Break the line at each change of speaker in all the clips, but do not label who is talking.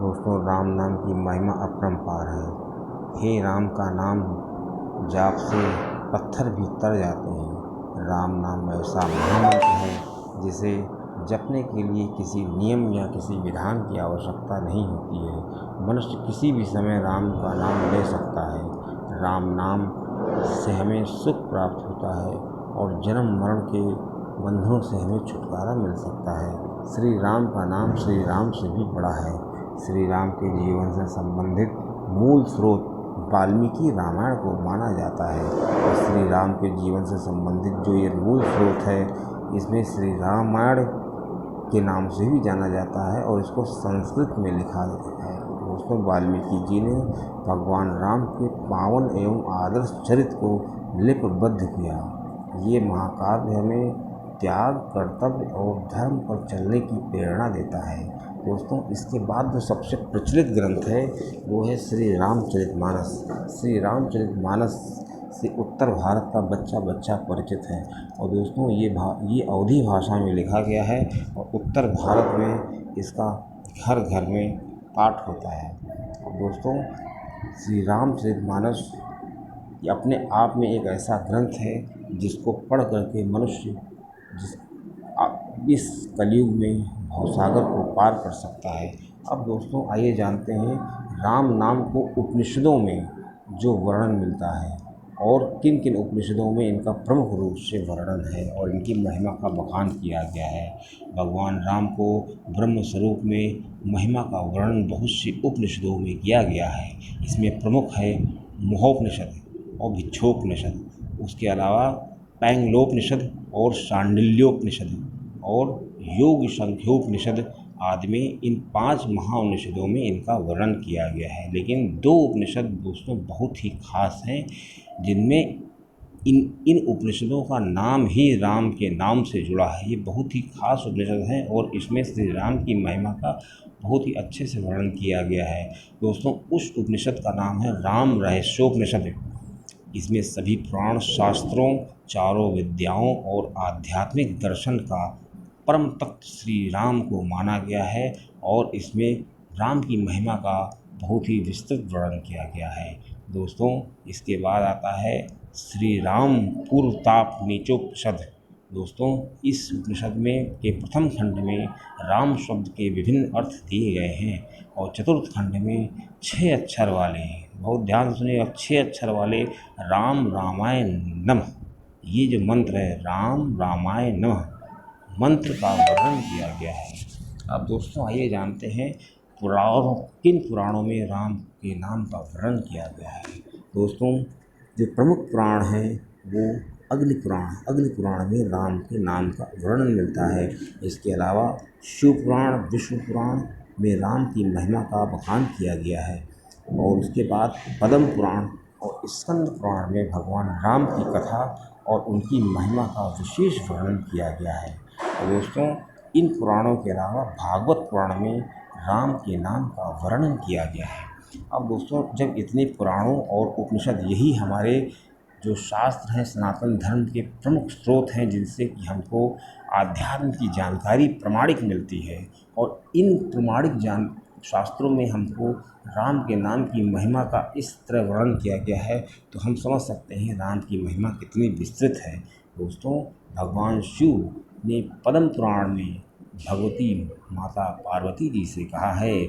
दोस्तों, राम नाम की महिमा अपरंपार है। हे राम का नाम जाप से पत्थर भी तर जाते हैं। राम नाम ऐसा महामंत्र है जिसे जपने के लिए किसी नियम या किसी विधान की आवश्यकता नहीं होती है। मनुष्य किसी भी समय राम का नाम ले सकता है। राम नाम से हमें सुख प्राप्त होता है और जन्म मरण के बंधनों से हमें छुटकारा मिल सकता है। श्री राम का नाम श्री राम से भी बड़ा है। श्री राम के जीवन से संबंधित मूल स्रोत वाल्मीकि रामायण को माना जाता है। और श्री राम के जीवन से संबंधित जो ये मूल स्रोत है, इसमें श्री रामायण के नाम से भी जाना जाता है और इसको संस्कृत में लिखा है। दोस्तों, वाल्मीकि जी ने भगवान राम के पावन एवं आदर्श चरित्र को लिपिबद्ध किया। ये महाकाव्य हमें त्याग, कर्तव्य और धर्म पर चलने की प्रेरणा देता है। दोस्तों, इसके बाद जो सबसे प्रचलित ग्रंथ है वो है श्री रामचरितमानस। श्री रामचरितमानस से उत्तर भारत का बच्चा बच्चा परिचित है। और दोस्तों, ये अवधी भाषा में लिखा गया है और उत्तर भारत में इसका घर घर में पाठ होता है। और दोस्तों, श्री रामचरितमानस ये अपने आप में एक ऐसा ग्रंथ है जिसको पढ़ करके मनुष्य इस कलयुग में भवसागर को पार कर सकता है। अब दोस्तों, आइए जानते हैं राम नाम को उपनिषदों में जो वर्णन मिलता है और किन किन उपनिषदों में इनका प्रमुख रूप से वर्णन है और इनकी महिमा का बखान किया गया है। भगवान राम को ब्रह्म स्वरूप में महिमा का वर्णन बहुत सी उपनिषदों में किया गया है। इसमें प्रमुख है महोपनिषद और भिक्षोपनिषद, उसके अलावा पैंगलोपनिषद और शांडिल्योपनिषद और योग सांख्योपनिषद आदि में इन 5 महाउपनिषदों में इनका वर्णन किया गया है। लेकिन 2 उपनिषद दोस्तों बहुत ही खास हैं, जिनमें इन उपनिषदों का नाम ही राम के नाम से जुड़ा है। ये बहुत ही खास उपनिषद हैं और इसमें श्री राम की महिमा का बहुत ही अच्छे से वर्णन किया गया है। दोस्तों, उस उपनिषद का नाम है राम रहस्योपनिषद। इसमें सभी पुराण शास्त्रों, चारों विद्याओं और आध्यात्मिक दर्शन का परम तत्व श्री राम को माना गया है और इसमें राम की महिमा का बहुत ही विस्तृत वर्णन किया गया है। दोस्तों, इसके बाद आता है श्री राम पूर्वताप नीचोपनिषद। दोस्तों, इस उपनिषद में के प्रथम खंड में राम शब्द के विभिन्न अर्थ दिए गए हैं और चतुर्थ खंड में 6 अक्षर वाले, बहुत ध्यान से सुनिएगा, 6 अक्षर वाले राम रामाय नमः, ये जो मंत्र है राम रामाय नमः मंत्र का वर्णन किया गया है। अब दोस्तों, आइए जानते हैं किन पुराणों में राम के नाम का वर्णन किया गया है। दोस्तों, जो प्रमुख पुराण है वो अग्नि पुराण में राम के नाम का वर्णन मिलता है। इसके अलावा शिव पुराण, विष्णु पुराण में राम की महिमा का बखान किया गया है। और उसके बाद पद्म पुराण और स्कंद पुराण में भगवान राम की कथा और उनकी महिमा का विशेष वर्णन किया गया है। दोस्तों, इन पुराणों के अलावा भागवत पुराण में राम के नाम का वर्णन किया गया है। अब दोस्तों, जब इतने पुराणों और उपनिषद यही हमारे जो शास्त्र हैं सनातन धर्म के प्रमुख स्रोत हैं, जिनसे कि हमको आध्यात्म की जानकारी प्रमाणिक मिलती है और इन प्रमाणिक शास्त्रों में हमको राम के नाम की महिमा का इस तरह वर्णन किया गया है, तो हम समझ सकते हैं राम की महिमा कितनी विस्तृत है। दोस्तों, भगवान शिव ने पद्म पुराण में भगवती माता पार्वती जी से कहा है,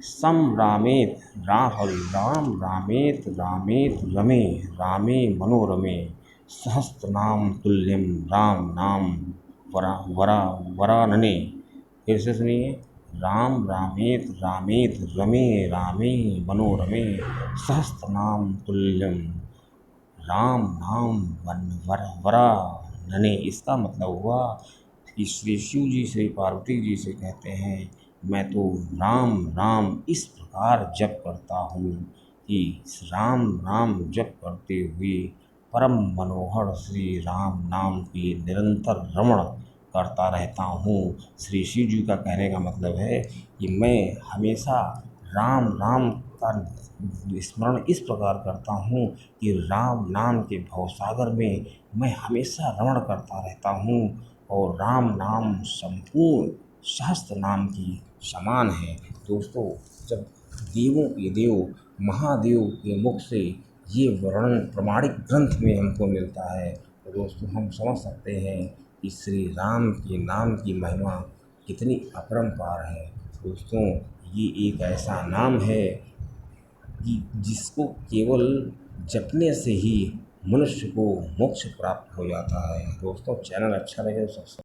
सम रामेत रामेत रमे रामे मनोरमे सहस्त्र नाम तुल्यम राम नाम वरानने। फिर से सुनिए, राम रामेत रमे रामे मनोरमे सहस्त्र नाम तुल्यम राम नाम वरानने। इसका मतलब हुआ कि श्री शिव जी श्री पार्वती जी से कहते हैं, मैं तो राम राम इस प्रकार जप करता हूँ कि राम नाम जप करते हुए परम मनोहर श्री राम नाम की निरंतर रमण करता रहता हूँ। श्री शिव जी का कहने का मतलब है कि मैं हमेशा राम नाम का स्मरण इस प्रकार करता हूँ कि राम नाम के भवसागर में मैं हमेशा रमण करता रहता हूँ और राम नाम संपूर्ण सहस्त्र नाम की समान है। दोस्तों जब देवों के देव महादेव के मुख से ये वर्णन प्रमाणिक ग्रंथ में हमको मिलता है तो दोस्तों हम समझ सकते हैं कि श्री राम के नाम की महिमा कितनी अपरंपार है। दोस्तों ये एक ऐसा नाम है कि जिसको केवल जपने से ही मनुष्य को मोक्ष प्राप्त हो जाता है। दोस्तों चैनल अच्छा लगे तो सब्सक्राइब